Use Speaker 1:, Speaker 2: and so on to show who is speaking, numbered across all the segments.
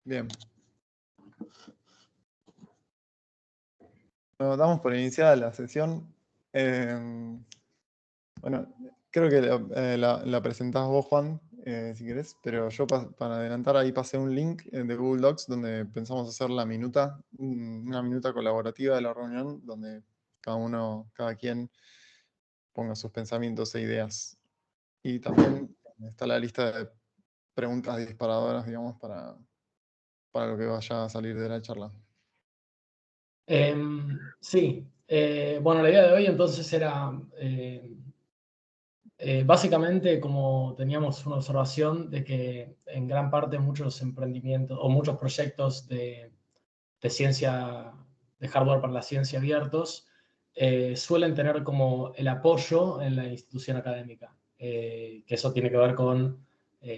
Speaker 1: Bien. Bueno, damos por iniciada la sesión. Bueno, creo que la presentás vos, Juan, si querés, pero yo para adelantar ahí pasé un link de Google Docs donde pensamos hacer la minuta, una minuta colaborativa de la reunión, donde cada quien ponga sus pensamientos e ideas. Y también está la lista de preguntas disparadoras, digamos, para lo que vaya a salir de la charla.
Speaker 2: Sí, bueno, la idea de hoy entonces era, básicamente como teníamos una observación de que en gran parte muchos emprendimientos o muchos proyectos de ciencia, de hardware para la ciencia abiertos, suelen tener como el apoyo en la institución académica, que eso tiene que ver con,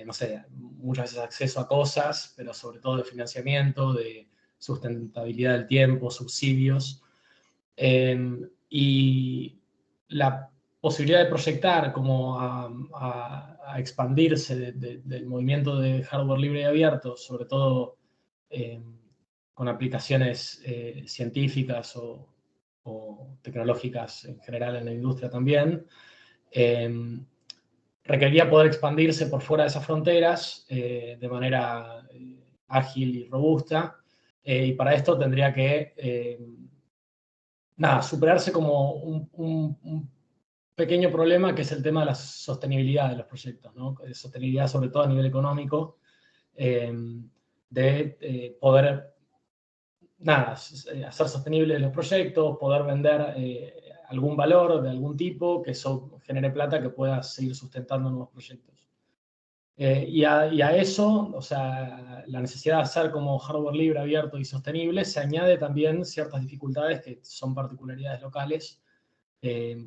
Speaker 2: no sé, muchas veces acceso a cosas, pero sobre todo de financiamiento, de sustentabilidad del tiempo, subsidios. Y la posibilidad de proyectar como a expandirse del movimiento de hardware libre y abierto, sobre todo con aplicaciones científicas o tecnológicas en general en la industria también, requería poder expandirse por fuera de esas fronteras de manera ágil y robusta, y para esto tendría que superarse como un pequeño problema que es el tema de la sostenibilidad de los proyectos, ¿no? Sostenibilidad sobre todo a nivel económico, de poder hacer sostenibles los proyectos, poder vender algún valor de algún tipo, que eso genere plata que pueda seguir sustentando nuevos proyectos. Y a eso, o sea, la necesidad de hacer como hardware libre, abierto y sostenible, se añade también ciertas dificultades que son particularidades locales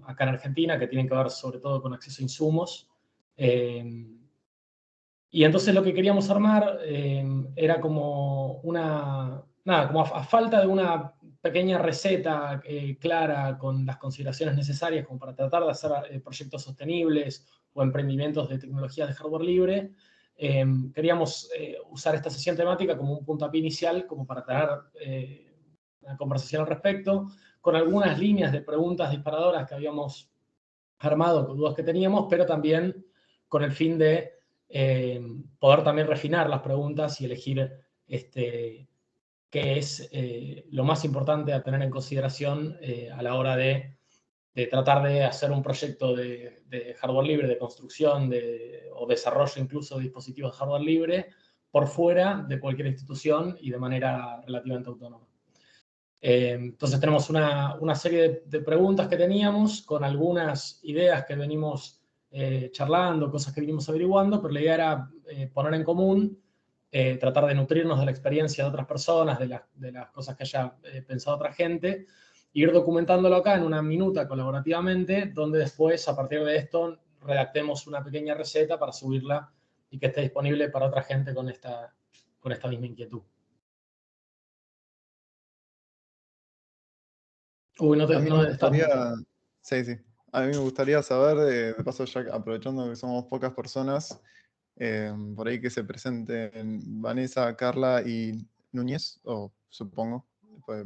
Speaker 2: acá en Argentina, que tienen que ver sobre todo con acceso a insumos. Y entonces lo que queríamos armar era como como a falta de una pequeña receta clara con las consideraciones necesarias como para tratar de hacer proyectos sostenibles o emprendimientos de tecnologías de hardware libre, queríamos usar esta sesión temática como un puntapié inicial, como para tener una conversación al respecto, con algunas líneas de preguntas disparadoras que habíamos armado, con dudas que teníamos, pero también con el fin de poder también refinar las preguntas y elegir qué es lo más importante a tener en consideración a la hora de tratar de hacer un proyecto de hardware libre, de construcción o desarrollo incluso de dispositivos de hardware libre por fuera de cualquier institución y de manera relativamente autónoma. Entonces tenemos una serie de preguntas que teníamos con algunas ideas que venimos charlando, cosas que venimos averiguando, pero la idea era poner en común, tratar de nutrirnos de la experiencia de otras personas, de las cosas que haya pensado otra gente, e ir documentándolo acá en una minuta colaborativamente, donde después, a partir de esto, redactemos una pequeña receta para subirla y que esté disponible para otra gente con esta misma inquietud. Uy,
Speaker 1: A mí me gustaría,
Speaker 2: estás.
Speaker 1: sí, sí. A mí me gustaría saber, de paso ya aprovechando que somos pocas personas, por ahí que se presenten Vanessa, Carla y Núñez, o supongo. Pues,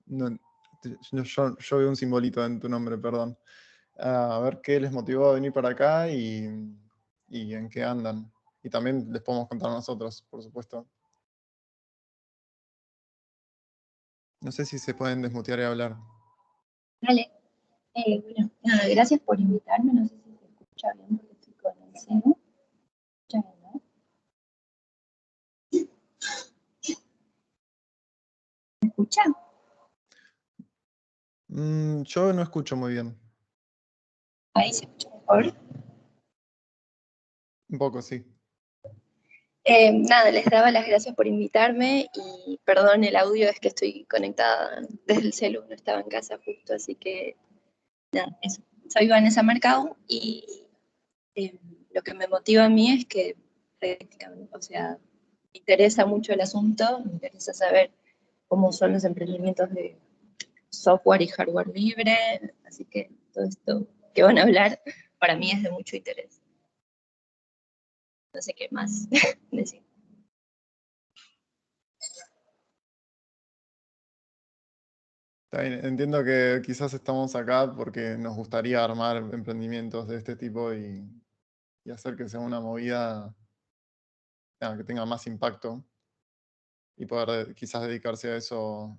Speaker 1: yo veo un simbolito en tu nombre, perdón. A ver qué les motivó a venir para acá y en qué andan. Y también les podemos contar a nosotros, por supuesto. No sé si se pueden desmutear y hablar.
Speaker 3: Dale. Bueno, nada, gracias por invitarme. No sé si se escucha bien porque estoy con el celu. ¿Se escucha bien, no? ¿Me escuchan?
Speaker 1: Yo no escucho muy bien.
Speaker 3: Ahí se escucha mejor.
Speaker 1: Un poco, sí.
Speaker 3: Nada, les daba las gracias por invitarme y perdón el audio, es que estoy conectada desde el celu, no estaba en casa justo, así que nada, eso. Soy Vanessa Mercado y lo que me motiva a mí es que prácticamente, o sea, me interesa mucho el asunto, me interesa saber cómo son los emprendimientos de software y hardware libre, así que todo esto que van a hablar para mí es de mucho interés. No sé qué más decir.
Speaker 1: Está bien, entiendo que quizás estamos acá porque nos gustaría armar emprendimientos de este tipo y hacer que sea una movida que tenga más impacto y poder quizás dedicarse a eso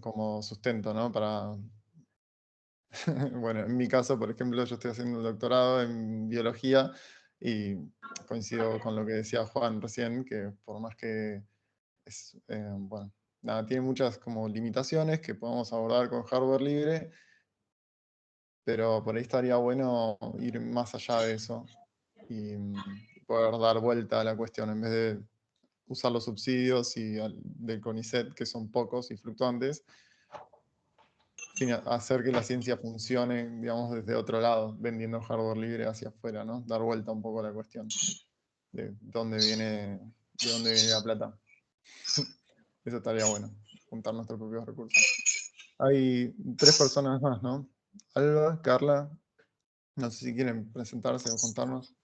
Speaker 1: como sustento, ¿no? Bueno, en mi caso, por ejemplo, yo estoy haciendo un doctorado en biología y coincido con lo que decía Juan recién, que por más que bueno, nada, tiene muchas como limitaciones que podemos abordar con hardware libre, pero por ahí estaría bueno ir más allá de eso y poder dar vuelta a la cuestión en vez de usar los subsidios del CONICET, que son pocos y fluctuantes, hacer que la ciencia funcione, digamos, desde otro lado, vendiendo hardware libre hacia afuera, ¿no? Dar vuelta un poco a la cuestión de dónde viene la plata. Eso estaría bueno, juntar nuestros propios recursos. Hay 3 personas más, ¿no? Alba, Carla, no sé si quieren presentarse o contarnos.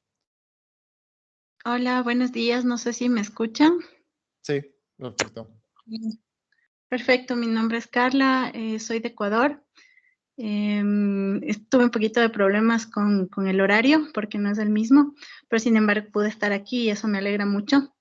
Speaker 4: Hola, buenos días. No sé si me escuchan.
Speaker 1: Sí, perfecto.
Speaker 4: Perfecto, mi nombre es Carla, soy de Ecuador. Tuve un poquito de problemas con el horario porque no es el mismo, pero sin embargo pude estar aquí y eso me alegra mucho.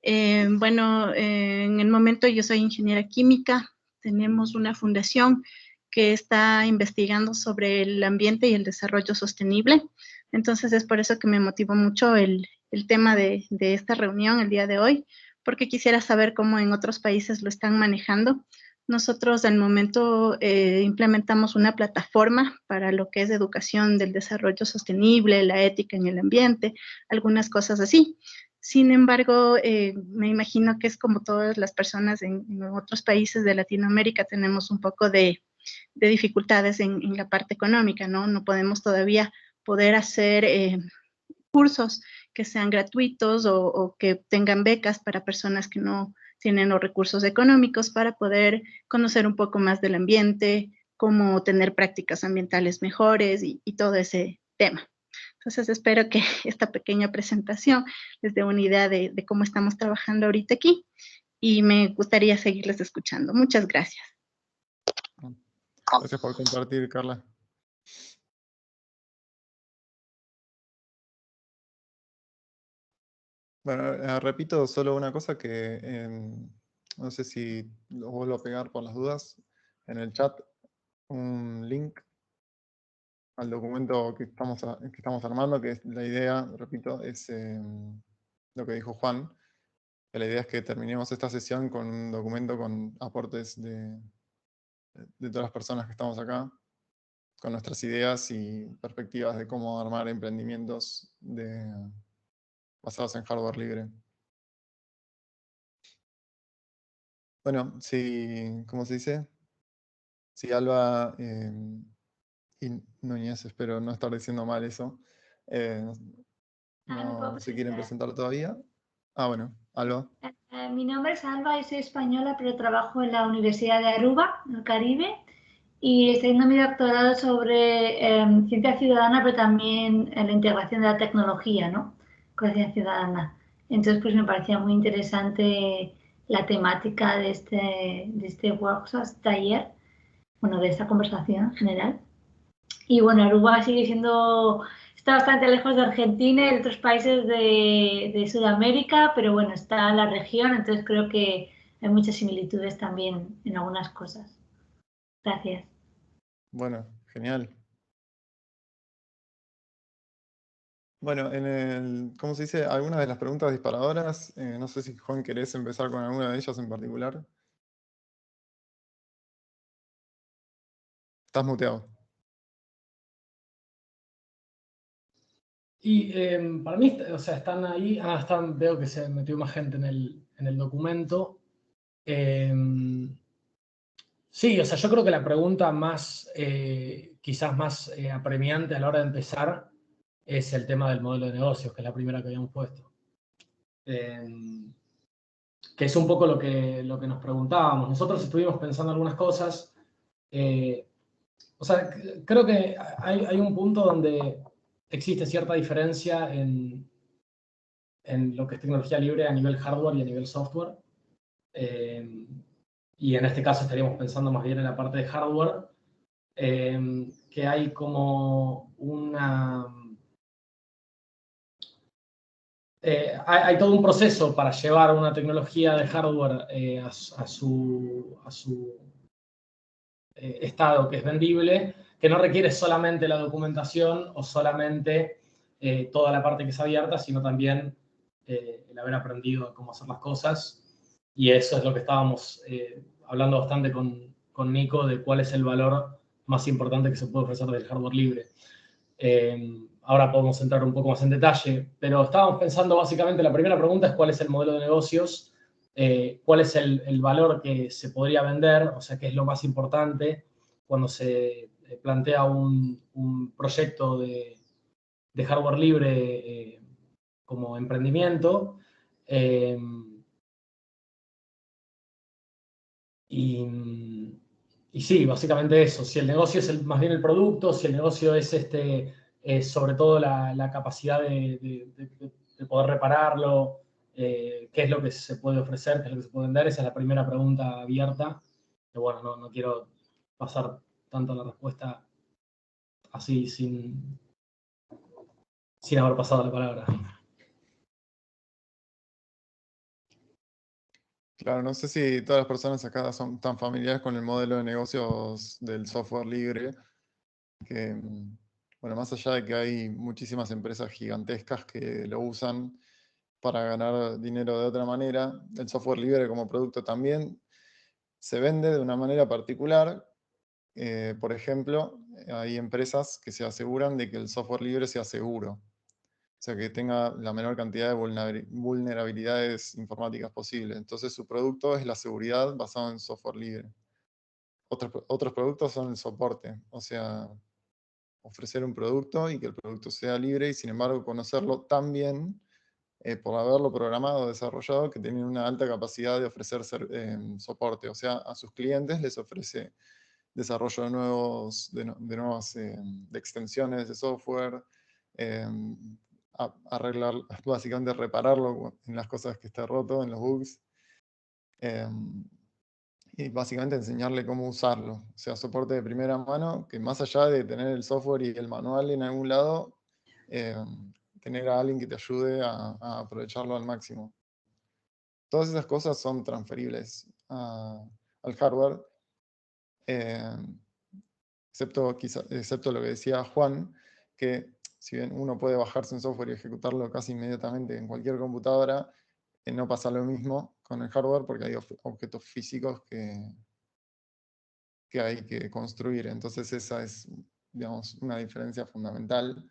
Speaker 4: Bueno, en el momento yo soy ingeniera química. Tenemos una fundación que está investigando sobre el ambiente y el desarrollo sostenible. Entonces es por eso que me motivó mucho el tema de esta reunión el día de hoy, porque quisiera saber cómo en otros países lo están manejando. Nosotros al momento implementamos una plataforma para lo que es educación del desarrollo sostenible, la ética en el ambiente, algunas cosas así. Sin embargo, me imagino que es como todas las personas en otros países de Latinoamérica, tenemos un poco de dificultades en la parte económica, ¿no? No podemos todavía poder hacer cursos que sean gratuitos o que tengan becas para personas que no tienen los recursos económicos para poder conocer un poco más del ambiente, cómo tener prácticas ambientales mejores y todo ese tema. Entonces espero que esta pequeña presentación les dé una idea de cómo estamos trabajando ahorita aquí y me gustaría seguirles escuchando. Muchas gracias.
Speaker 1: Gracias por compartir, Carla. Bueno, repito solo una cosa que no sé si lo vuelvo a pegar por las dudas. En el chat un link al documento que estamos armando, que es la idea, repito, es lo que dijo Juan, que la idea es que terminemos esta sesión con un documento con aportes de todas las personas que estamos acá, con nuestras ideas y perspectivas de cómo armar emprendimientos basados en hardware libre. Bueno, si, ¿cómo se dice? Si Alba y Núñez, espero no estar diciendo mal eso, no se quieren presentar todavía. Ah, bueno, Alba.
Speaker 5: Mi nombre es Alba y soy española, pero trabajo en la Universidad de Aruba, en el Caribe, y estoy haciendo mi doctorado sobre ciencia ciudadana, pero también la integración de la tecnología, ¿no?, con la ciencia ciudadana. Entonces, pues me parecía muy interesante la temática de este workshop, este taller, bueno, de esta conversación en general. Y bueno, Aruba sigue siendo, está bastante lejos de Argentina y de otros países de Sudamérica, pero bueno, está en la región, entonces creo que hay muchas similitudes también en algunas cosas. Gracias.
Speaker 1: Bueno, genial. Bueno, ¿cómo se dice? Algunas de las preguntas disparadoras, no sé si Juan querés empezar con alguna de ellas en particular. Estás muteado.
Speaker 2: Y para mí, o sea, están ahí, veo que se metió más gente en el documento. Sí, o sea, yo creo que la pregunta más, quizás más apremiante a la hora de empezar es el tema del modelo de negocios, que es la primera que habíamos puesto. Que es un poco lo que nos preguntábamos. Nosotros estuvimos pensando algunas cosas. O sea, creo que hay un punto donde existe cierta diferencia en lo que es tecnología libre a nivel hardware y a nivel software. y en este caso estaríamos pensando más bien en la parte de hardware, que hay como una... hay todo un proceso para llevar una tecnología de hardware a su estado que es vendible, que no requiere solamente la documentación o solamente toda la parte que es abierta, sino también el haber aprendido cómo hacer las cosas. Y eso es lo que estábamos hablando bastante con Nico, de cuál es el valor más importante que se puede ofrecer del hardware libre. Ahora podemos entrar un poco más en detalle, pero estábamos pensando básicamente, la primera pregunta es cuál es el modelo de negocios, cuál es el valor que se podría vender, o sea, qué es lo más importante cuando se plantea un proyecto de hardware libre como emprendimiento. Y sí, básicamente eso. Si el negocio es más bien el producto, si el negocio es sobre todo la capacidad de poder repararlo, qué es lo que se puede ofrecer, qué es lo que se puede vender, esa es la primera pregunta abierta. Pero bueno, no quiero pasar tanto la respuesta así sin haber pasado la palabra.
Speaker 1: Claro, no sé si todas las personas acá son tan familiares con el modelo de negocios del software libre, que, bueno, más allá de que hay muchísimas empresas gigantescas que lo usan para ganar dinero de otra manera, el software libre como producto también se vende de una manera particular. Por ejemplo, hay empresas que se aseguran de que el software libre sea seguro. O sea, que tenga la menor cantidad de vulnerabilidades informáticas posible. Entonces su producto es la seguridad basada en software libre. Otros productos son el soporte, o sea, ofrecer un producto y que el producto sea libre y sin embargo conocerlo tan bien por haberlo programado o desarrollado que tiene una alta capacidad de ofrecer soporte. O sea, a sus clientes les ofrece desarrollo de nuevas de extensiones de software, arreglar, básicamente repararlo en las cosas que está roto, en los bugs, y básicamente enseñarle cómo usarlo. O sea, soporte de primera mano, que más allá de tener el software y el manual en algún lado, tener a alguien que te ayude a aprovecharlo al máximo. Todas esas cosas son transferibles al hardware, excepto lo que decía Juan, que si bien uno puede bajarse un software y ejecutarlo casi inmediatamente en cualquier computadora, no pasa lo mismo con el hardware porque hay objetos físicos que hay que construir. Entonces esa es, digamos, una diferencia fundamental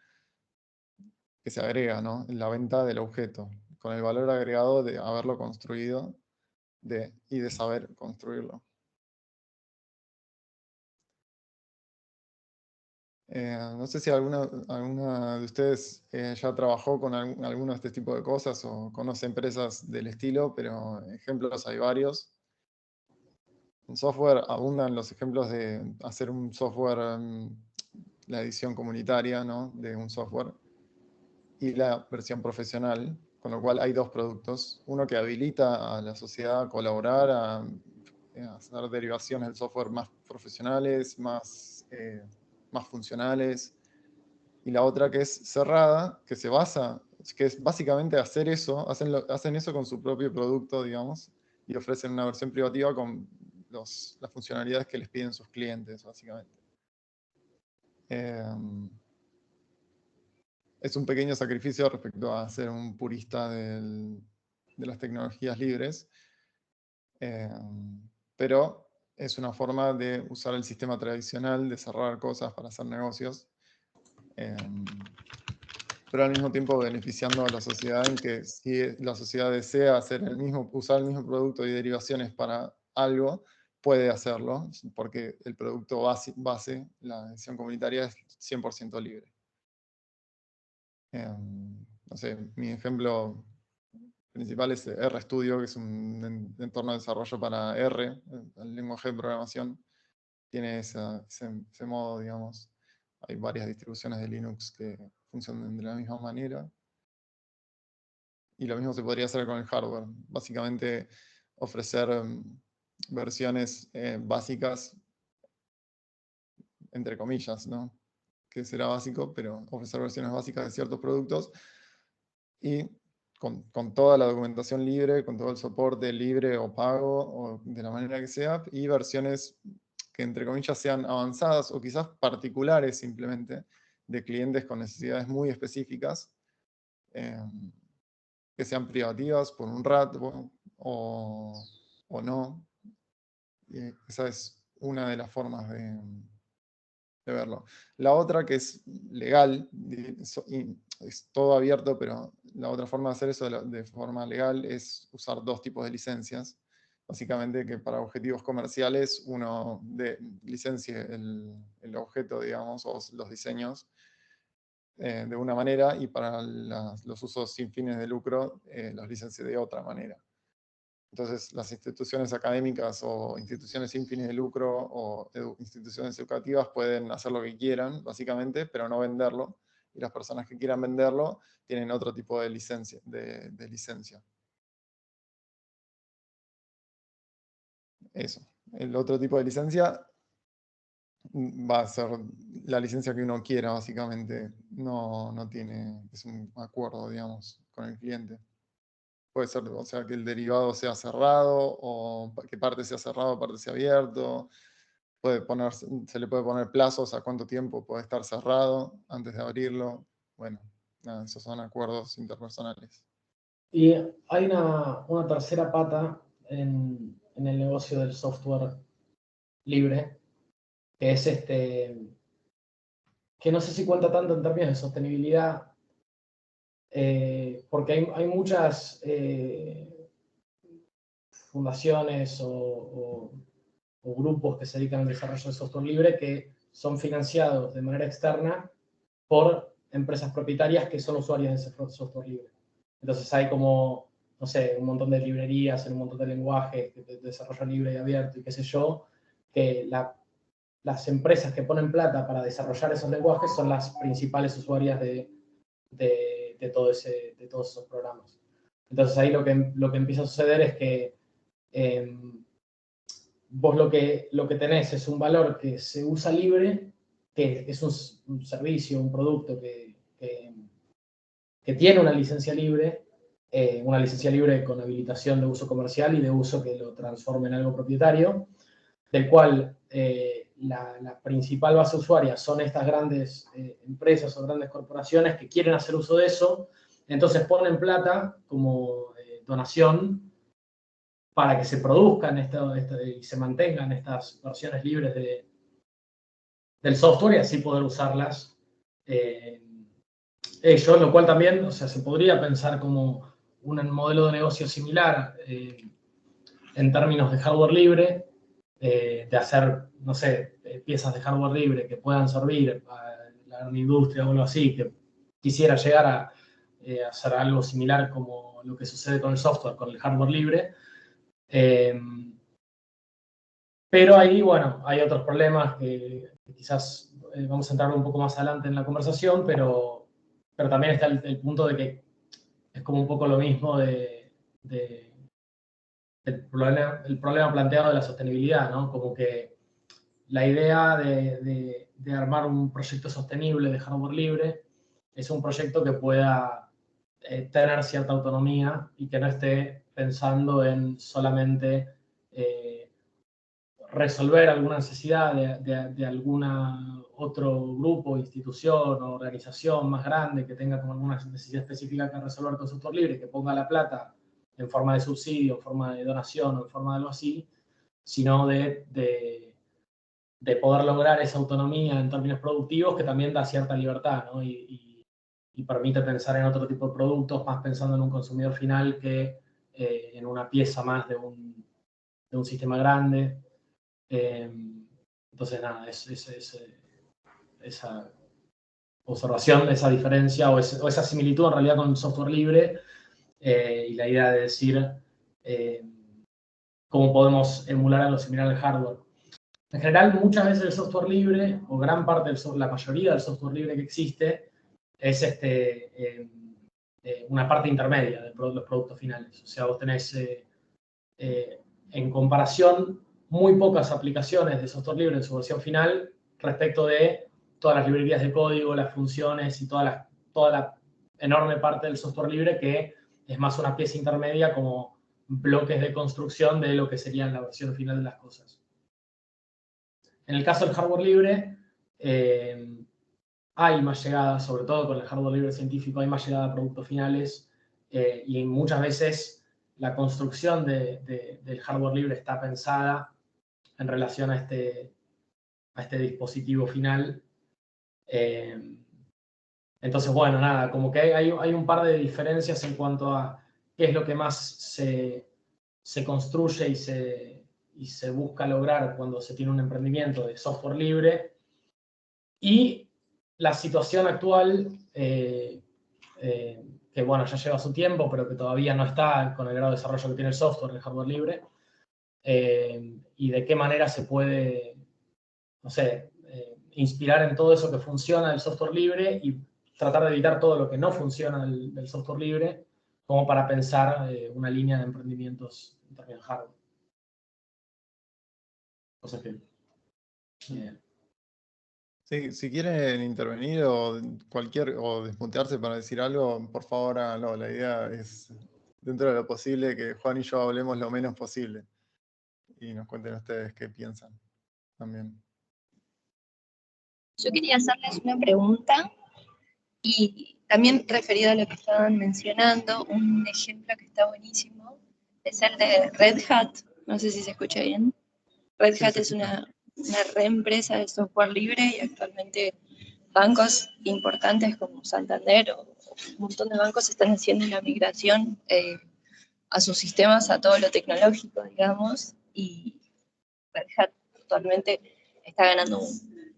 Speaker 1: que se agrega, ¿no? En la venta del objeto, con el valor agregado de haberlo construido y de saber construirlo. No sé si alguna de ustedes ya trabajó con alguno de este tipo de cosas o conoce empresas del estilo, pero ejemplos hay varios. En software abundan los ejemplos de hacer un software, la edición comunitaria, ¿no?, de un software y la versión profesional, con lo cual hay dos productos. Uno que habilita a la sociedad a colaborar, a hacer derivaciones del software más profesionales, más funcionales, y la otra que es cerrada, que es básicamente hacer eso, hacen eso con su propio producto, digamos, y ofrecen una versión privativa con las funcionalidades que les piden sus clientes, básicamente. Es un pequeño sacrificio respecto a ser un purista de las tecnologías libres, pero es una forma de usar el sistema tradicional, de cerrar cosas para hacer negocios, pero al mismo tiempo beneficiando a la sociedad en que si la sociedad desea usar el mismo producto y derivaciones para algo, puede hacerlo, porque el producto base, la edición comunitaria, es 100% libre. No sé, mi ejemplo principal es RStudio, que es un entorno de desarrollo para R, el lenguaje de programación. Tiene ese modo, digamos. Hay varias distribuciones de Linux que funcionan de la misma manera. Y lo mismo se podría hacer con el hardware. Básicamente ofrecer versiones básicas, entre comillas, ¿no? Que será básico, pero ofrecer versiones básicas de ciertos productos y con toda la documentación libre, con todo el soporte libre o pago, o de la manera que sea, y versiones que entre comillas sean avanzadas o quizás particulares simplemente, de clientes con necesidades muy específicas, que sean privativas por un rato o no. Esa es una de las formas de verlo. La otra, que es legal, es todo abierto, pero la otra forma de hacer eso de forma legal es usar dos tipos de licencias. Básicamente que para objetivos comerciales uno licencie el objeto, digamos, o los diseños de una manera, y para los usos sin fines de lucro los licencie de otra manera. Entonces, las instituciones académicas o instituciones sin fines de lucro o instituciones educativas pueden hacer lo que quieran, básicamente, pero no venderlo. Y las personas que quieran venderlo tienen otro tipo de licencia. Eso. El otro tipo de licencia va a ser la licencia que uno quiera, básicamente. No tiene, es un acuerdo, digamos, con el cliente. Puede ser, o sea, que el derivado sea cerrado, o que parte sea cerrado, parte sea abierto. Se le puede poner plazos a cuánto tiempo puede estar cerrado antes de abrirlo. Bueno, nada, esos son acuerdos interpersonales.
Speaker 2: Y hay una tercera pata en el negocio del software libre, que es que no sé si cuenta tanto en términos de sostenibilidad, porque hay muchas fundaciones o grupos que se dedican al desarrollo de software libre que son financiados de manera externa por empresas propietarias que son usuarias de ese software libre. Entonces hay como, no sé, un montón de librerías en un montón de lenguajes de desarrollo libre y abierto y qué sé yo, que las empresas que ponen plata para desarrollar esos lenguajes son las principales usuarias de todos esos programas. Entonces ahí lo que empieza a suceder es que vos lo que tenés es un valor que se usa libre, que es un servicio, un producto que tiene una licencia libre con habilitación de uso comercial y de uso que lo transforme en algo propietario, del cual la principal base usuaria son estas grandes empresas o grandes corporaciones que quieren hacer uso de eso, entonces ponen plata como donación para que se produzcan y se mantengan estas versiones libres del software y así poder usarlas ellos, lo cual también, o sea, se podría pensar como un modelo de negocio similar en términos de hardware libre, de hacer, no sé, piezas de hardware libre que puedan servir a la gran industria o algo así, que quisiera llegar a hacer algo similar como lo que sucede con el software, con el hardware libre. Pero ahí, bueno, hay otros problemas que quizás vamos a entrar un poco más adelante en la conversación, pero también está el punto de que es como un poco lo mismo el problema planteado de la sostenibilidad, ¿no? Como que la idea de armar un proyecto sostenible de hardware libre es un proyecto que pueda tener cierta autonomía y que no esté pensando en solamente resolver alguna necesidad de algún otro grupo, institución o organización más grande que tenga como alguna necesidad específica que resolver con software libre, que ponga la plata en forma de subsidio, en forma de donación o en forma de algo así, sino de poder lograr esa autonomía en términos productivos que también da cierta libertad, ¿no? y permite pensar en otro tipo de productos, más pensando en un consumidor final que en una pieza más de un sistema grande. Entonces, nada, esa observación, esa diferencia o esa similitud en realidad con el software libre y la idea de decir cómo podemos emular algo similar al hardware. En general, muchas veces el software libre, o gran parte la mayoría del software libre que existe, es una parte intermedia de los productos finales. O sea, vos tenés en comparación, muy pocas aplicaciones de software libre en su versión final respecto de todas las librerías de código, las funciones y toda la enorme parte del software libre que es más una pieza intermedia como bloques de construcción de lo que sería la versión final de las cosas. En el caso del hardware libre, hay más llegada, sobre todo con el hardware libre científico, hay más llegada a productos finales y muchas veces la construcción del hardware libre está pensada en relación a este dispositivo final. Entonces, bueno, nada, como que hay un par de diferencias en cuanto a qué es lo que más se construye y se busca lograr cuando se tiene un emprendimiento de software libre y la situación actual, que bueno, ya lleva su tiempo, pero que todavía no está con el grado de desarrollo que tiene el software, el hardware libre, y de qué manera se puede, no sé, inspirar en todo eso que funciona del software libre y tratar de evitar todo lo que no funciona del software libre, como para pensar una línea de emprendimientos en términos de hardware. Cosas que...
Speaker 1: Sí, si quieren intervenir o desmutearse para decir algo, por favor háganlo. La idea es, dentro de lo posible, que Juan y yo hablemos lo menos posible. Y nos cuenten ustedes qué piensan también.
Speaker 3: Yo quería hacerles una pregunta y también referido a lo que estaban mencionando, un ejemplo que está buenísimo es el de Red Hat. No sé si se escucha bien. Red Hat es una reempresa de software libre y actualmente bancos importantes como Santander o un montón de bancos están haciendo una migración a sus sistemas, a todo lo tecnológico, digamos, y Red Hat actualmente está ganando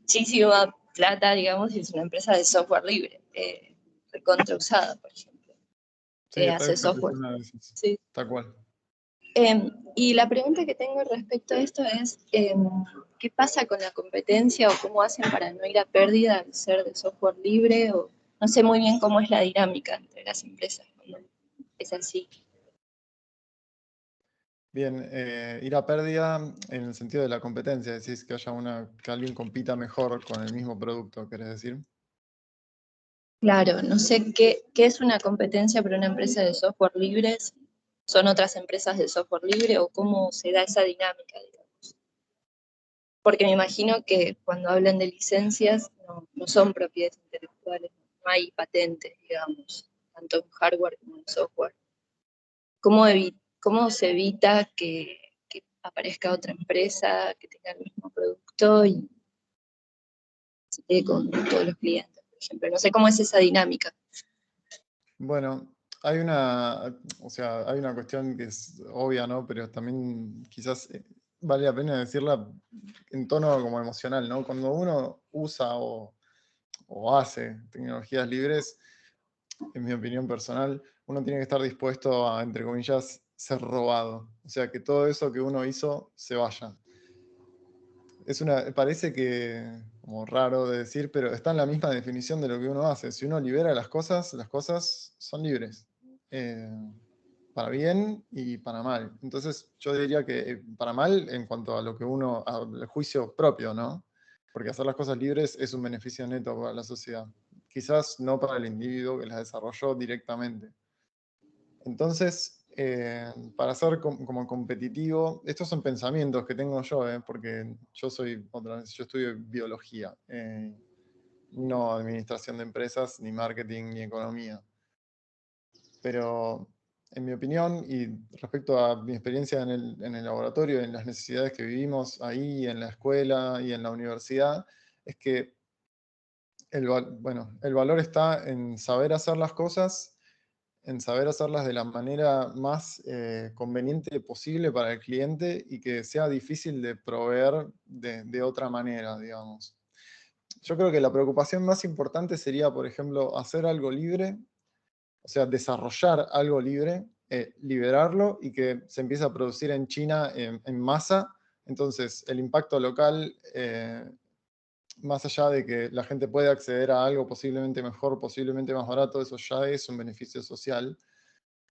Speaker 3: muchísima plata, digamos, y es una empresa de software libre, recontra usada, por ejemplo.
Speaker 1: Sí,
Speaker 3: Hace software.
Speaker 1: Sí. Tal cual.
Speaker 3: Y la pregunta que tengo respecto a esto es, ¿qué pasa con la competencia o cómo hacen para no ir a pérdida al ser de software libre? O no sé muy bien cómo es la dinámica entre las empresas cuando es así.
Speaker 1: Bien, ir a pérdida en el sentido de la competencia, decís que haya que alguien compita mejor con el mismo producto, ¿querés decir?
Speaker 3: Claro, no sé qué es una competencia para una empresa de software libre. ¿Son otras empresas de software libre o cómo se da esa dinámica, digamos? Porque me imagino que cuando hablan de licencias no son propiedades intelectuales, no hay patentes, digamos, tanto en hardware como en software. ¿Cómo se evita que aparezca otra empresa que tenga el mismo producto y se quede con todos los clientes, por ejemplo? No sé cómo es esa dinámica.
Speaker 1: Bueno, hay una cuestión que es obvia, ¿no? Pero también quizás vale la pena decirla en tono como emocional, ¿no? Cuando uno usa o hace tecnologías libres, en mi opinión personal, uno tiene que estar dispuesto a, entre comillas, ser robado. O sea, que todo eso que uno hizo se vaya. Parece que, como raro de decir, pero está en la misma definición de lo que uno hace. Si uno libera las cosas son libres. Para bien y para mal. Entonces, yo diría que para mal en cuanto a lo que al juicio propio, ¿no? Porque hacer las cosas libres es un beneficio neto para la sociedad. Quizás no para el individuo que las desarrolló directamente. Entonces, para ser como competitivo, estos son pensamientos que tengo yo, porque yo estudio biología, no administración de empresas, ni marketing, ni economía. Pero en mi opinión, y respecto a mi experiencia en el laboratorio, en las necesidades que vivimos ahí, en la escuela y en la universidad, es que el valor está en saber hacer las cosas, en saber hacerlas de la manera más conveniente posible para el cliente y que sea difícil de proveer de otra manera, digamos. Yo creo que la preocupación más importante sería, por ejemplo, hacer algo libre, o sea, desarrollar algo libre, liberarlo y que se empiece a producir en China en masa. Entonces, el impacto local, más allá de que la gente puede acceder a algo posiblemente mejor, posiblemente más barato, eso ya es un beneficio social.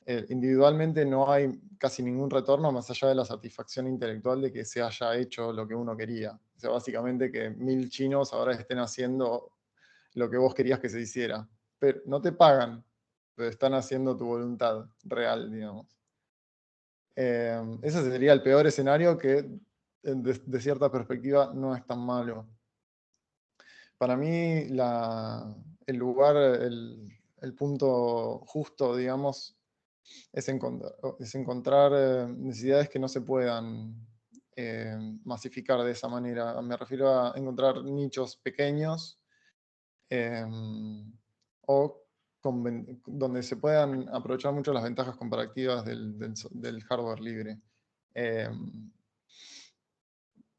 Speaker 1: individualmente no hay casi ningún retorno más allá de la satisfacción intelectual de que se haya hecho lo que uno quería. O sea, básicamente que 1000 chinos ahora estén haciendo lo que vos querías que se hiciera. Pero no te pagan, pero están haciendo tu voluntad real, digamos. Ese sería el peor escenario que de cierta perspectiva no es tan malo. Para mí el lugar, el punto justo, digamos, es encontrar necesidades que no se puedan masificar de esa manera. Me refiero a encontrar nichos pequeños o donde se puedan aprovechar mucho las ventajas comparativas del hardware libre.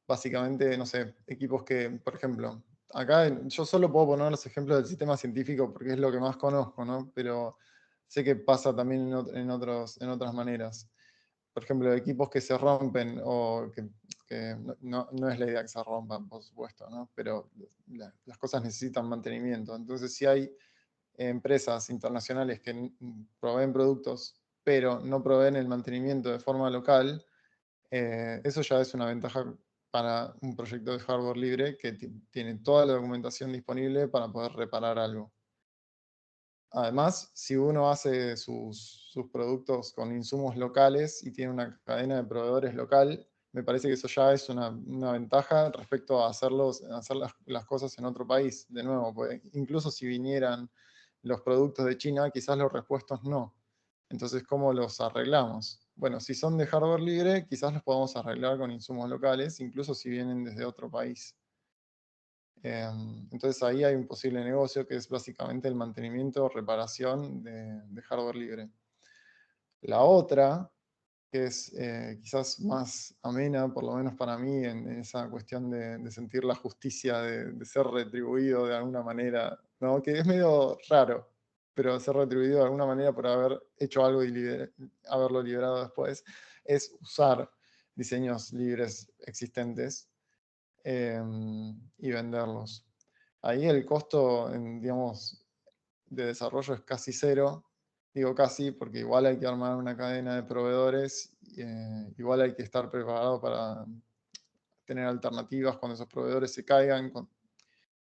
Speaker 1: Básicamente, no sé, equipos que, por ejemplo, acá yo solo puedo poner los ejemplos del sistema científico porque es lo que más conozco, ¿no? Pero sé que pasa también en otras maneras. Por ejemplo, equipos que se rompen o que no es la idea que se rompan, por supuesto, ¿no? Pero las cosas necesitan mantenimiento. Entonces, si hay empresas internacionales que proveen productos, pero no proveen el mantenimiento de forma local, eso ya es una ventaja para un proyecto de hardware libre que tiene toda la documentación disponible para poder reparar algo. Además, si uno hace sus productos con insumos locales y tiene una cadena de proveedores local, me parece que eso ya es una ventaja respecto a hacer las cosas en otro país. De nuevo, pues, incluso si vinieran los productos de China, quizás los repuestos no. Entonces, ¿cómo los arreglamos? Bueno, si son de hardware libre, quizás los podemos arreglar con insumos locales, incluso si vienen desde otro país. Entonces ahí hay un posible negocio que es básicamente el mantenimiento o reparación de hardware libre. La otra, que es quizás más amena, por lo menos para mí, en esa cuestión de sentir la justicia de ser retribuido de alguna manera, ¿no? Que es medio raro, pero ser retribuido de alguna manera por haber hecho algo y haberlo liberado después, es usar diseños libres existentes y venderlos. Ahí el costo, digamos, de desarrollo es casi cero. Digo casi porque igual hay que armar una cadena de proveedores, igual hay que estar preparado para tener alternativas cuando esos proveedores se caigan,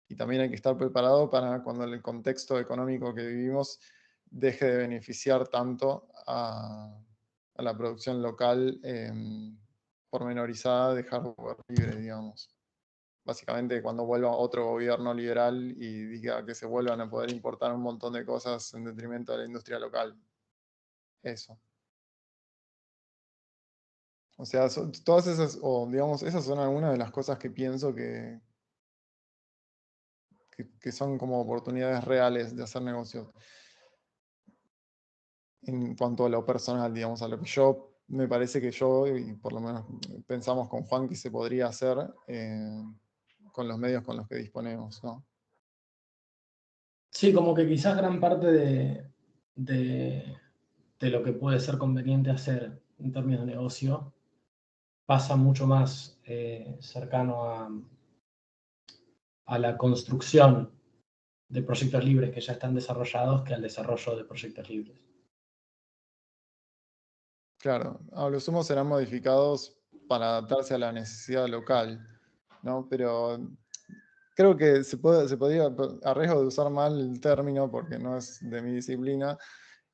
Speaker 1: y también hay que estar preparado para cuando el contexto económico que vivimos deje de beneficiar tanto a la producción local pormenorizada de hardware libre, digamos. Básicamente cuando vuelva otro gobierno liberal y diga que se vuelvan a poder importar un montón de cosas en detrimento de la industria local. Eso. O sea, todas esas, o digamos, esas son algunas de las cosas que pienso que son como oportunidades reales de hacer negocios. En cuanto a lo personal, digamos, a lo que me parece que yo, y por lo menos pensamos con Juan, que se podría hacer con los medios con los que disponemos, ¿no?
Speaker 2: Sí, como que quizás gran parte de lo que puede ser conveniente hacer en términos de negocio pasa mucho más cercano a la construcción de proyectos libres que ya están desarrollados que al desarrollo de proyectos libres.
Speaker 1: Claro, a lo sumo serán modificados para adaptarse a la necesidad local, ¿no? Pero creo que se podría, a riesgo de usar mal el término porque no es de mi disciplina,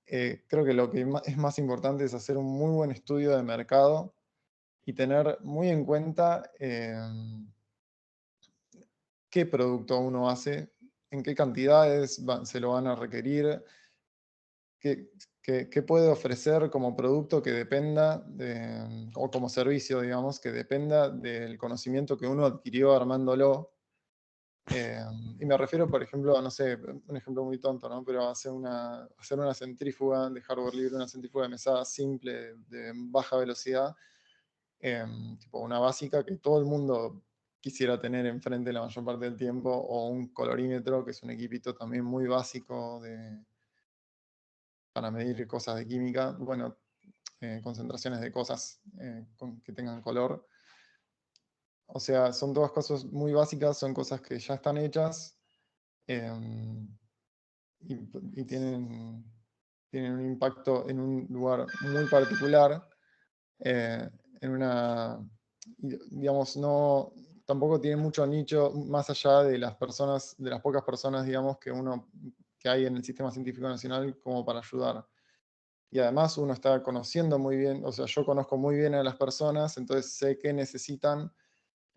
Speaker 1: creo que lo que es más importante es hacer un muy buen estudio de mercado y tener muy en cuenta qué producto uno hace, en qué cantidades se lo van a requerir, qué puede ofrecer como producto que dependa, o como servicio, digamos, que dependa del conocimiento que uno adquirió armándolo. Y me refiero, por ejemplo, no sé, un ejemplo muy tonto, ¿no? Pero hacer una centrífuga de hardware libre, una centrífuga de mesada simple, de baja velocidad, tipo una básica que todo el mundo quisiera tener enfrente la mayor parte del tiempo, o un colorímetro, que es un equipito también muy básico para medir cosas de química, bueno, concentraciones de cosas que tengan color. O sea, son todas cosas muy básicas, son cosas que ya están hechas y tienen tienen un impacto en un lugar muy particular, en una, digamos, no, tampoco tiene mucho nicho más allá de las personas, de las pocas personas, digamos, que hay en el Sistema Científico Nacional como para ayudar. Y además uno está conociendo muy bien, o sea, yo conozco muy bien a las personas, entonces sé qué necesitan,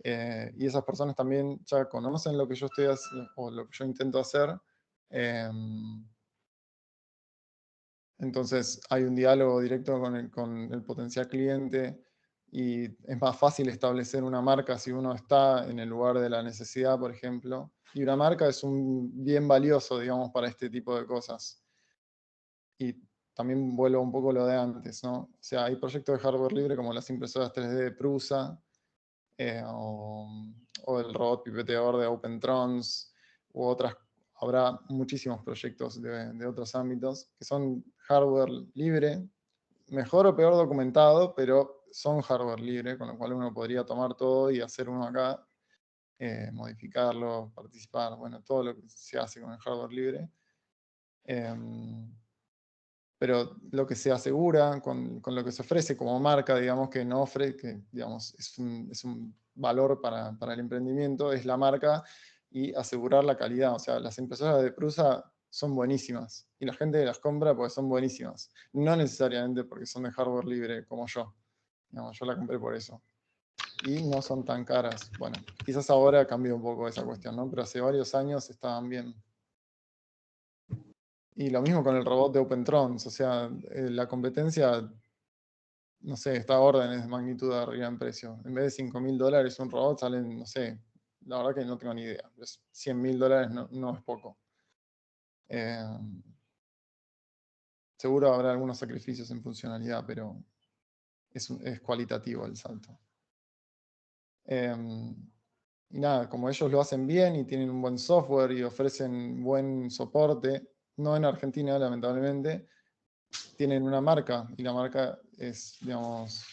Speaker 1: y esas personas también ya conocen lo que yo estoy haciendo, o lo que yo intento hacer. Entonces hay un diálogo directo con el potencial cliente, y es más fácil establecer una marca si uno está en el lugar de la necesidad, por ejemplo. Y una marca es un bien valioso, digamos, para este tipo de cosas. Y también vuelvo un poco a lo de antes, ¿no? O sea, hay proyectos de hardware libre como las impresoras 3D de Prusa, o el robot pipeteador de OpenTrons, u otras. Habrá muchísimos proyectos de otros ámbitos que son hardware libre, mejor o peor documentado, pero son hardware libre, con lo cual uno podría tomar todo y hacer uno acá, modificarlo, participar, bueno, todo lo que se hace con el hardware libre. Pero lo que se asegura con lo que se ofrece como marca, digamos, que no ofrece, que digamos, es un valor para el emprendimiento, es la marca y asegurar la calidad. O sea, las impresoras de Prusa son buenísimas y la gente las compra porque son buenísimas. No necesariamente porque son de hardware libre como yo. Digamos, yo la compré por eso. Y no son tan caras. Bueno, quizás ahora cambió un poco esa cuestión, ¿no? Pero hace varios años estaban bien. Y lo mismo con el robot de OpenTrons, o sea, la competencia, no sé, está a órdenes de magnitud de arriba en precio. En vez de $5.000 un robot salen, no sé, la verdad que no tengo ni idea. $100.000 no es poco. Seguro habrá algunos sacrificios en funcionalidad, pero es cualitativo el salto. Y nada, como ellos lo hacen bien y tienen un buen software y ofrecen buen soporte, no en Argentina, lamentablemente, tienen una marca, y la marca es, digamos,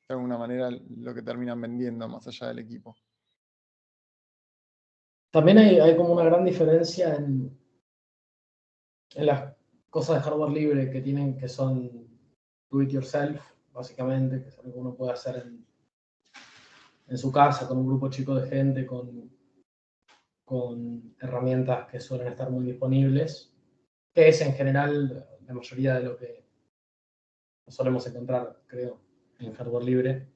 Speaker 1: de alguna manera lo que terminan vendiendo más allá del equipo.
Speaker 2: También hay como una gran diferencia en las cosas de hardware libre que tienen, que son do it yourself, básicamente, que es algo que uno puede hacer en su casa, con un grupo chico de gente, con herramientas que suelen estar muy disponibles, que es en general la mayoría de lo que solemos encontrar, creo, en hardware libre,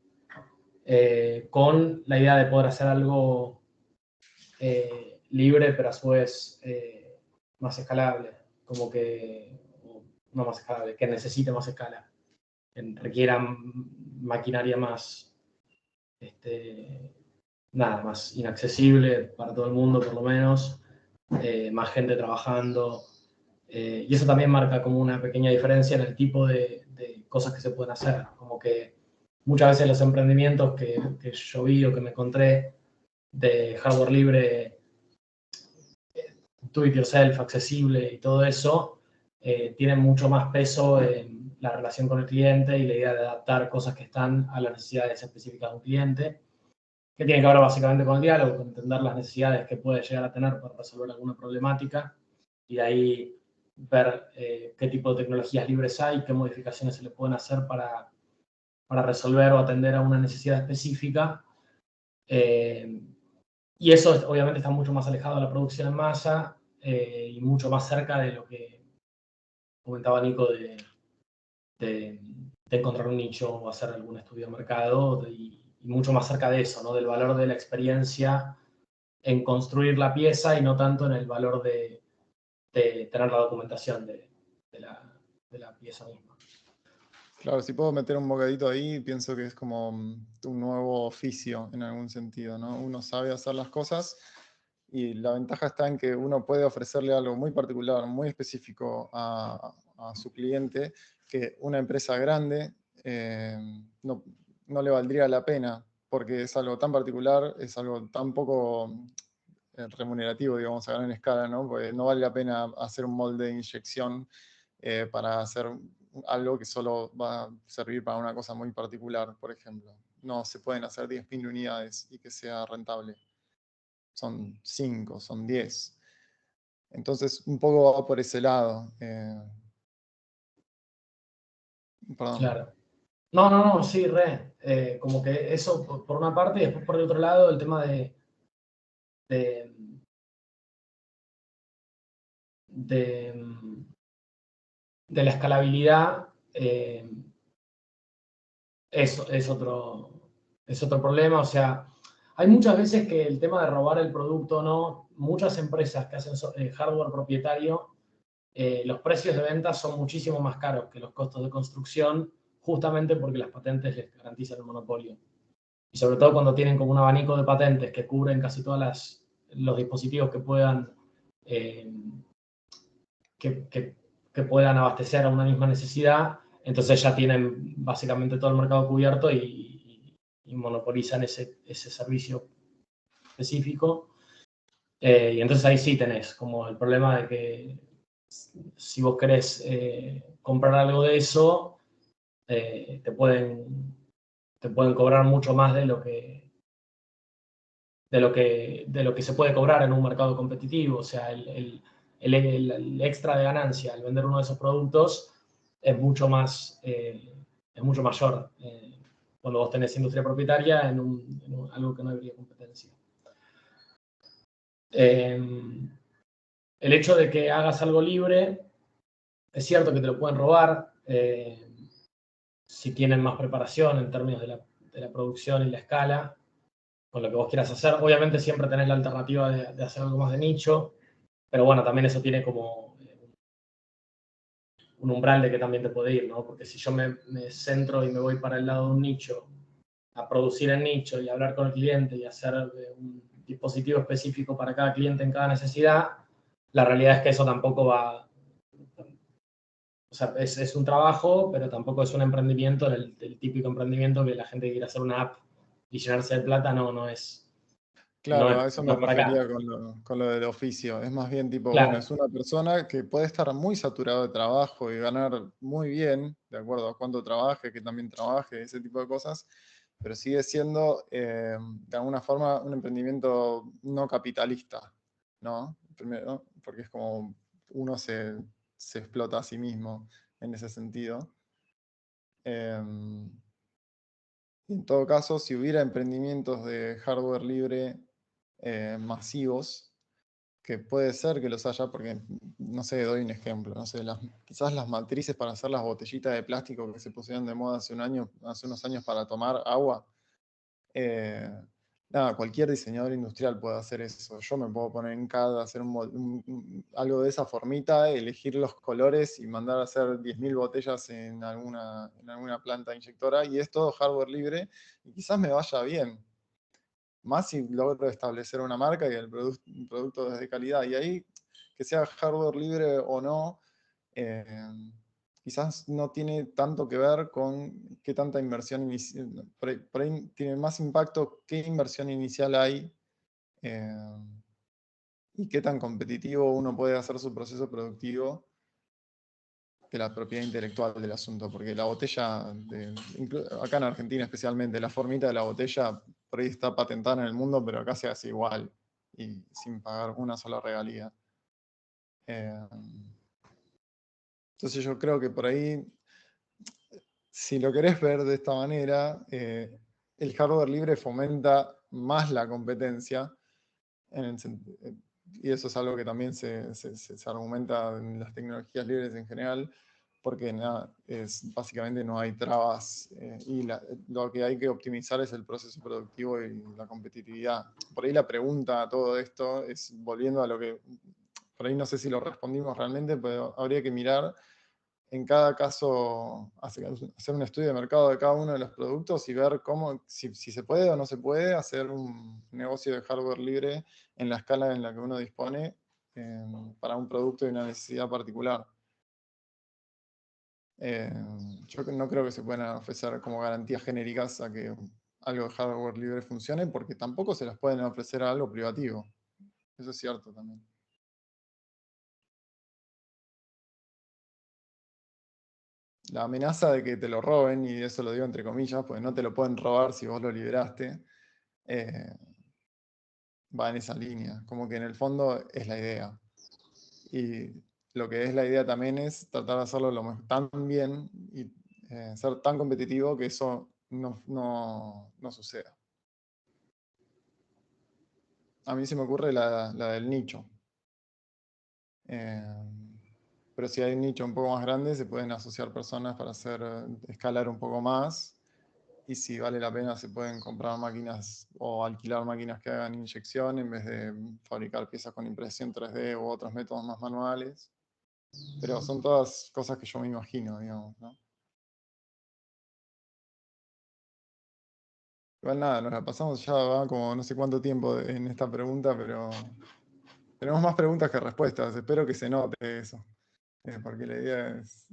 Speaker 2: con la idea de poder hacer algo libre, pero a su vez más escalable, como que, no más escalable, que necesite más escala, que requiera maquinaria más, más inaccesible para todo el mundo, por lo menos, más gente trabajando. Y eso también marca como una pequeña diferencia en el tipo de cosas que se pueden hacer. Como que muchas veces los emprendimientos que yo vi o que me encontré de hardware libre, do it yourself, accesible y todo eso, tienen mucho más peso en la relación con el cliente y la idea de adaptar cosas que están a las necesidades específicas de un cliente, que tiene que ver básicamente con el diálogo, con entender las necesidades que puede llegar a tener para resolver alguna problemática, y de ahí ver qué tipo de tecnologías libres hay, qué modificaciones se le pueden hacer para resolver o atender a una necesidad específica. Y eso obviamente está mucho más alejado de la producción en masa y mucho más cerca de lo que comentaba Nico de encontrar un nicho o hacer algún estudio de mercado, y mucho más cerca de eso, ¿no? Del valor de la experiencia en construir la pieza y no tanto en el valor de tener la documentación de la pieza misma.
Speaker 1: Claro, si puedo meter un bocadito ahí, pienso que es como un nuevo oficio en algún sentido, ¿no? Uno sabe hacer las cosas y la ventaja está en que uno puede ofrecerle algo muy particular, muy específico a su cliente, que una empresa grande no le valdría la pena, porque es algo tan particular, es algo tan poco remunerativo, digamos, a gran escala, ¿no? Porque no vale la pena hacer un molde de inyección para hacer algo que solo va a servir para una cosa muy particular, por ejemplo. No se pueden hacer 10.000 unidades y que sea rentable. Son 5, son 10. Entonces, un poco va por ese lado. Perdón.
Speaker 2: Claro. No, sí, como que eso por una parte, y después por el otro lado, el tema de la escalabilidad es otro problema. O sea, hay muchas veces que el tema de robar el producto, ¿no? Muchas empresas que hacen hardware propietario, los precios de venta son muchísimo más caros que los costos de construcción, justamente porque las patentes les garantizan el monopolio. Y sobre todo cuando tienen como un abanico de patentes que cubren casi todos los dispositivos que puedan que puedan abastecer a una misma necesidad, entonces ya tienen básicamente todo el mercado cubierto y monopolizan ese servicio específico. Y entonces ahí sí tenés como el problema de que si vos querés comprar algo de eso, te pueden cobrar mucho más de lo que se puede cobrar en un mercado competitivo. O sea, el extra de ganancia al vender uno de esos productos es mucho mayor cuando vos tenés industria propietaria en algo que no habría competencia. El hecho de que hagas algo libre, es cierto que te lo pueden robar si tienen más preparación en términos de la producción y la escala, con lo que vos quieras hacer. Obviamente siempre tenés la alternativa de hacer algo más de nicho, pero bueno, también eso tiene como un umbral de que también te puede ir, ¿no? Porque si yo me centro y me voy para el lado de un nicho, a producir en nicho y hablar con el cliente y hacer un dispositivo específico para cada cliente en cada necesidad, la realidad es que eso tampoco va... O sea, es un trabajo, pero tampoco es un emprendimiento, el típico emprendimiento que la gente quiere hacer una app y llenarse de plata, no es...
Speaker 1: Claro, a eso me
Speaker 2: para acá.
Speaker 1: refería con lo del oficio. Es más bien tipo,
Speaker 2: Claro.
Speaker 1: bueno, es una persona que puede estar muy saturado de trabajo y ganar muy bien, de acuerdo a cuánto trabaje, que también trabaje, ese tipo de cosas, pero sigue siendo, de alguna forma, un emprendimiento no capitalista, ¿no? Primero, porque es como uno se explota a sí mismo en ese sentido. Y en todo caso, si hubiera emprendimientos de hardware libre masivos, que puede ser que los haya, porque, no sé, doy un ejemplo, no sé, quizás las matrices para hacer las botellitas de plástico que se pusieron de moda hace unos años para tomar agua, nada, cualquier diseñador industrial puede hacer eso. Yo me puedo poner en CAD, hacer algo de esa formita, elegir los colores y mandar a hacer 10.000 botellas en alguna planta inyectora, y es todo hardware libre, y quizás me vaya bien. Más si logro establecer una marca y el producto es de calidad. Y ahí, que sea hardware libre o no, quizás no tiene tanto que ver con qué tanta inversión inicial. Por ahí tiene más impacto qué inversión inicial hay y qué tan competitivo uno puede hacer su proceso productivo que la propiedad intelectual del asunto, porque la botella, acá en Argentina especialmente, la formita de la botella por ahí está patentada en el mundo, pero acá se hace igual y sin pagar una sola regalía. Entonces yo creo que por ahí, si lo querés ver de esta manera, el hardware libre fomenta más la competencia, y eso es algo que también se argumenta en las tecnologías libres en general, porque básicamente no hay trabas y lo que hay que optimizar es el proceso productivo y la competitividad. Por ahí la pregunta a todo esto es, volviendo a lo que, por ahí no sé si lo respondimos realmente, pero habría que mirar en cada caso, hacer un estudio de mercado de cada uno de los productos y ver si se puede o no se puede hacer un negocio de hardware libre en la escala en la que uno dispone para un producto y una necesidad particular. Yo no creo que se puedan ofrecer como garantías genéricas a que algo de hardware libre funcione, porque tampoco se las pueden ofrecer a algo privativo. Eso es cierto también. La amenaza de que te lo roben, y eso lo digo entre comillas, pues no te lo pueden robar si vos lo liberaste, va en esa línea. Como que en el fondo es la idea. Y lo que es la idea también es tratar de hacerlo tan bien y ser tan competitivo que eso no suceda. A mí se me ocurre la del nicho. Pero si hay un nicho un poco más grande, se pueden asociar personas para escalar un poco más. Y si vale la pena, se pueden comprar máquinas o alquilar máquinas que hagan inyección en vez de fabricar piezas con impresión 3D u otros métodos más manuales. Pero son todas cosas que yo me imagino, digamos, ¿no? Igual nada, nos la pasamos ya va como no sé cuánto tiempo en esta pregunta, pero tenemos más preguntas que respuestas. Espero que se note eso. Porque la idea es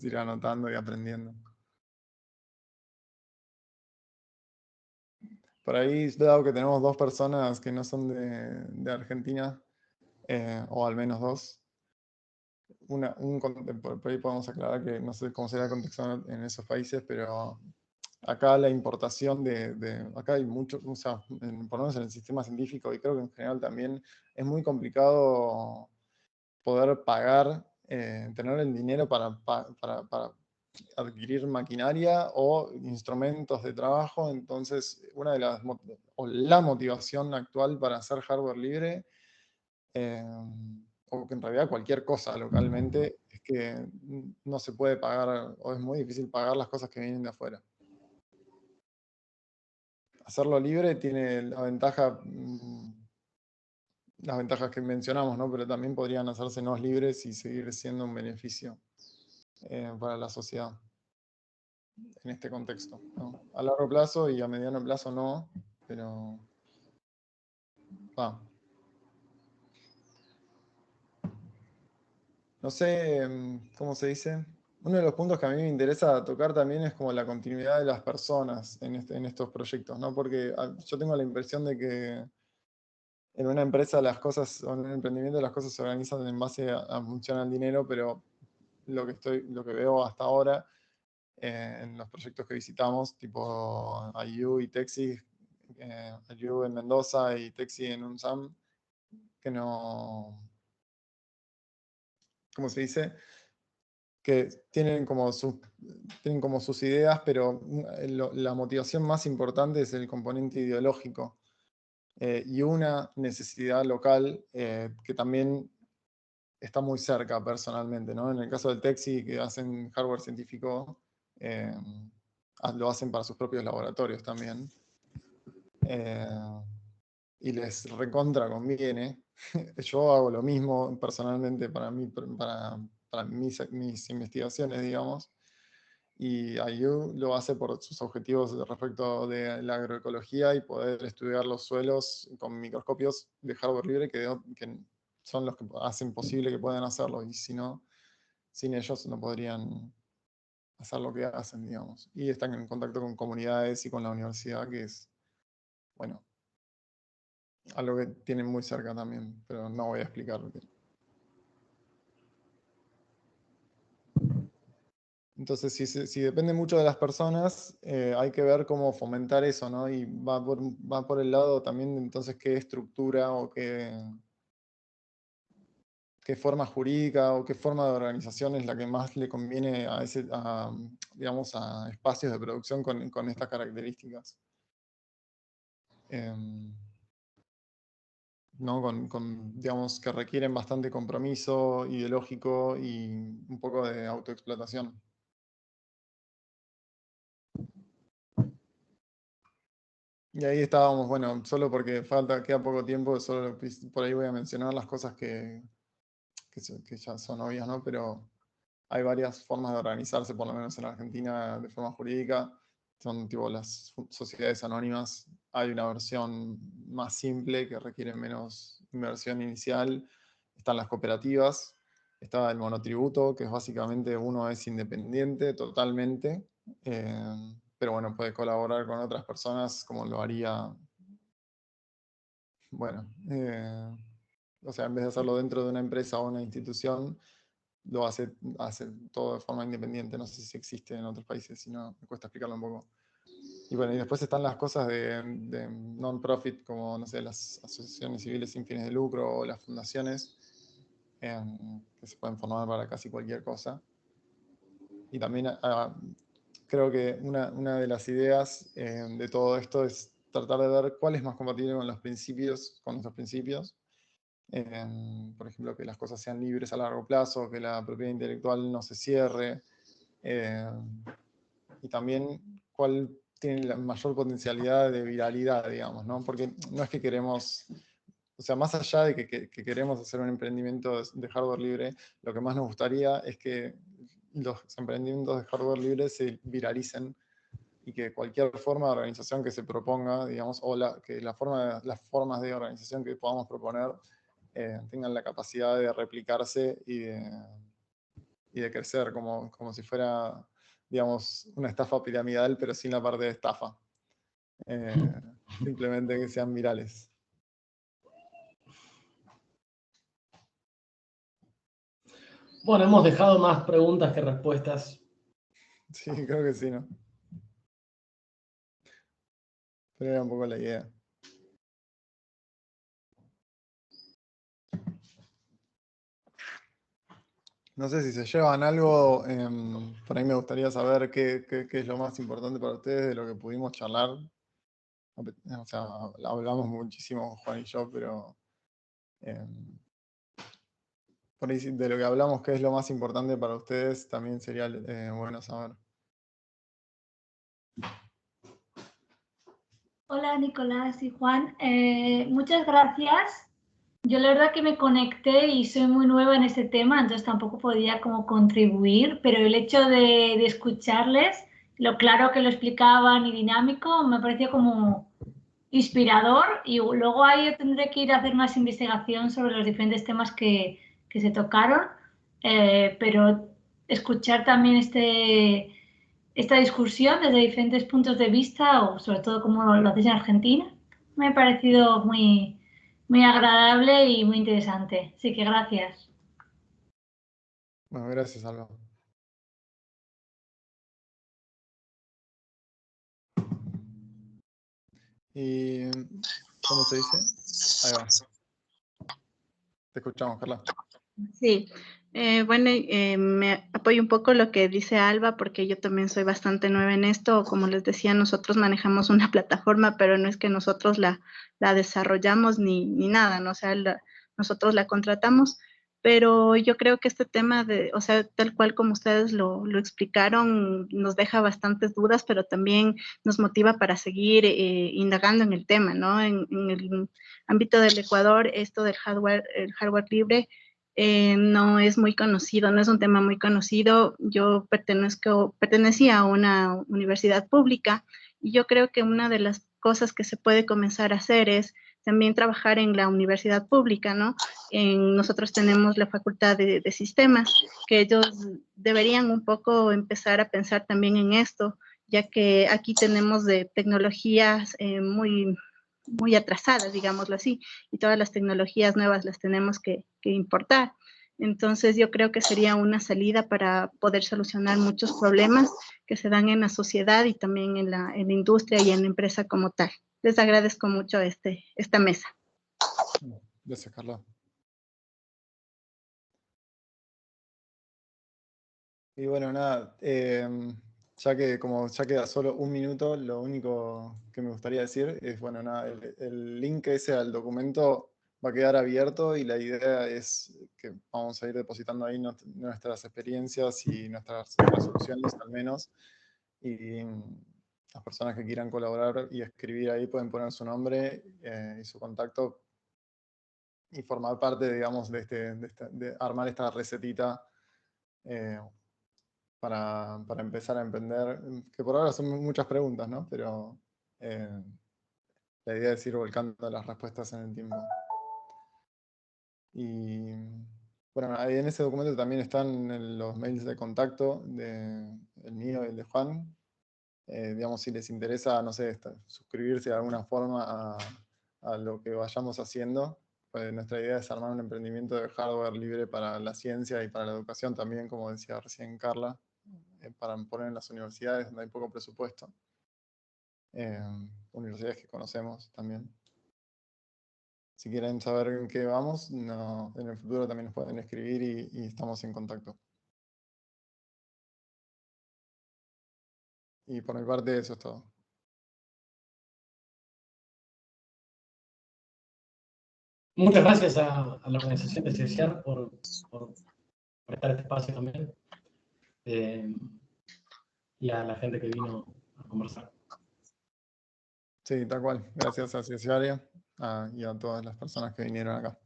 Speaker 1: ir anotando y aprendiendo. Por ahí, dado que tenemos dos personas que no son de Argentina, o al menos dos, por ahí podemos aclarar que no sé cómo será el contexto en esos países, pero acá la importación acá hay mucho, o sea, por lo menos en el sistema científico y creo que en general también es muy complicado poder pagar, tener el dinero para adquirir maquinaria o instrumentos de trabajo. Entonces, una de las o la motivación actual para hacer hardware libre, o que en realidad cualquier cosa localmente, es que no se puede pagar, o es muy difícil pagar las cosas que vienen de afuera. Hacerlo libre tiene la ventaja, las ventajas que mencionamos, ¿no? Pero también podrían hacerse no libres y seguir siendo un beneficio para la sociedad en este contexto, ¿no? A largo plazo y a mediano plazo no, pero va. No sé, ¿cómo se dice? Uno de los puntos que a mí me interesa tocar también es como la continuidad de las personas en estos proyectos, ¿no? Porque yo tengo la impresión de que en una empresa las cosas, o en un emprendimiento las cosas se organizan en base a funcionar el dinero, pero lo que veo hasta ahora en los proyectos que visitamos, tipo IU y Texi, IU en Mendoza y Texi en UNSAM, que no, ¿cómo se dice? Que tienen como sus ideas, pero la motivación más importante es el componente ideológico, y una necesidad local que también está muy cerca personalmente, ¿no? En el caso del Texi, que hacen hardware científico, lo hacen para sus propios laboratorios también. Y les recontra conviene. Yo hago lo mismo personalmente para mis investigaciones, digamos. Y IU lo hace por sus objetivos respecto de la agroecología y poder estudiar los suelos con microscopios de hardware libre que son los que hacen posible que puedan hacerlo. Y si no, sin ellos no podrían hacer lo que hacen, digamos. Y están en contacto con comunidades y con la universidad, que es, bueno, algo que tienen muy cerca también, pero no voy a explicar. Entonces, si depende mucho de las personas, hay que ver cómo fomentar eso, ¿no? Y va por el lado también, entonces, qué estructura o qué forma jurídica o qué forma de organización es la que más le conviene digamos, a espacios de producción con estas características. ¿No? Digamos, que requieren bastante compromiso ideológico y un poco de autoexplotación. Y ahí estábamos, bueno, solo porque queda poco tiempo, solo por ahí voy a mencionar las cosas que ya son obvias, ¿no? Pero hay varias formas de organizarse, por lo menos en Argentina, de forma jurídica. Son tipo las sociedades anónimas. Hay una versión más simple que requiere menos inversión inicial. Están las cooperativas. Está el monotributo, que es básicamente uno es independiente totalmente, pero bueno, puede colaborar con otras personas como lo haría, bueno, o sea, en vez de hacerlo dentro de una empresa o una institución, lo hace todo de forma independiente. No sé si existe en otros países, si no, me cuesta explicarlo un poco. Y bueno, y después están las cosas de non-profit, como, no sé, las asociaciones civiles sin fines de lucro o las fundaciones, que se pueden formar para casi cualquier cosa. Y también creo que una de las ideas de todo esto es tratar de ver cuál es más compatible con nuestros principios. Por ejemplo, que las cosas sean libres a largo plazo, que la propiedad intelectual no se cierre, y también cuál tiene la mayor potencialidad de viralidad, digamos, ¿no? Porque no es que queremos, o sea, más allá de que queremos hacer un emprendimiento de hardware libre, lo que más nos gustaría es que los emprendimientos de hardware libre se viralicen y que cualquier forma de organización que se proponga, digamos, o que las formas de organización que podamos proponer tengan la capacidad de replicarse y de crecer, como si fuera, digamos, una estafa piramidal, pero sin la parte de estafa. Simplemente que sean virales.
Speaker 2: Bueno, hemos dejado más preguntas que respuestas.
Speaker 1: Sí, creo que sí, ¿no? Pero era un poco la idea. No sé si se llevan algo, por ahí me gustaría saber qué es lo más importante para ustedes de lo que pudimos charlar. O sea, hablamos muchísimo Juan y yo, pero por ahí de lo que hablamos, qué es lo más importante para ustedes, también sería bueno saber.
Speaker 5: Hola Nicolás y Juan, muchas gracias. Yo la verdad que me conecté y soy muy nueva en este tema, entonces tampoco podía como contribuir, pero el hecho de escucharles, lo claro que lo explicaban y dinámico, me pareció como inspirador y luego ahí yo tendré que ir a hacer más investigación sobre los diferentes temas que se tocaron, pero escuchar también esta discusión desde diferentes puntos de vista, o sobre todo como lo hacéis en Argentina, me ha parecido muy agradable y muy interesante. Así que gracias.
Speaker 1: Bueno, gracias, Alba. Y, ¿cómo se dice? Ahí va. Te escuchamos, Carla.
Speaker 4: Sí, bueno, me apoyo un poco lo que dice Alba, porque yo también soy bastante nueva en esto. Como les decía, nosotros manejamos una plataforma, pero no es que nosotros la desarrollamos ni nada, ¿no? O sea, nosotros la contratamos, pero yo creo que este tema o sea, tal cual como ustedes lo explicaron, nos deja bastantes dudas, pero también nos motiva para seguir indagando en el tema, ¿no? En el ámbito del Ecuador, esto del el hardware libre, no es muy conocido, no es un tema muy conocido. Yo pertenecía a una universidad pública y yo creo que una de las cosas que se puede comenzar a hacer es también trabajar en la universidad pública, ¿no? Nosotros tenemos la facultad de sistemas, que ellos deberían un poco empezar a pensar también en esto, ya que aquí tenemos de tecnologías muy atrasadas, digámoslo así, y todas las tecnologías nuevas las tenemos que importar. Entonces yo creo que sería una salida para poder solucionar muchos problemas que se dan en la sociedad y también en la industria y en la empresa como tal. Les agradezco mucho esta mesa.
Speaker 1: Gracias, Carla. Y bueno, nada, ya queda solo un minuto, lo único que me gustaría decir es, bueno, nada, el link ese al documento va a quedar abierto y la idea es que vamos a ir depositando ahí nuestras experiencias y nuestras resoluciones al menos. Y las personas que quieran colaborar y escribir ahí pueden poner su nombre y su contacto y formar parte, digamos, de armar esta recetita para empezar a emprender, que por ahora son muchas preguntas, ¿no? Pero la idea es ir volcando las respuestas en el tiempo. Y bueno, ahí en ese documento también están los mails de contacto, el mío y el de Juan. Digamos, si les interesa, no sé, suscribirse de alguna forma a lo que vayamos haciendo. Pues nuestra idea es armar un emprendimiento de hardware libre para la ciencia y para la educación también, como decía recién Carla, para poner en las universidades donde hay poco presupuesto. Universidades que conocemos también. Si quieren saber en qué vamos, en el futuro también nos pueden escribir y estamos en contacto. Y por mi parte eso es todo.
Speaker 2: Muchas gracias a la organización de CIESIAR por prestar este espacio también. Y a la gente que vino a conversar.
Speaker 1: Sí, tal cual. Gracias a Ciesiaria y a todas las personas que vinieron acá.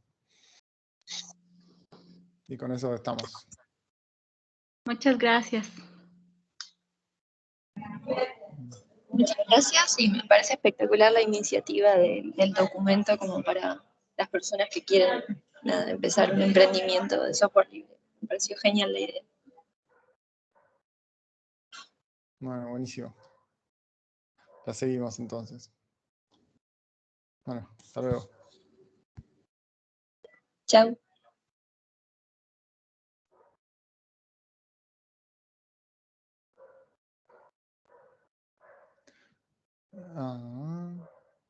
Speaker 1: Y con eso estamos.
Speaker 4: Muchas gracias.
Speaker 3: Muchas gracias y me parece espectacular la iniciativa del documento como para las personas que quieren empezar un emprendimiento de software libre. Me pareció genial la idea.
Speaker 1: Bueno, buenísimo. La seguimos entonces. Bueno, hasta luego.
Speaker 3: Chao.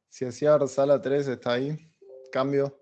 Speaker 1: Ciesiar, sala 3 está ahí. Cambio.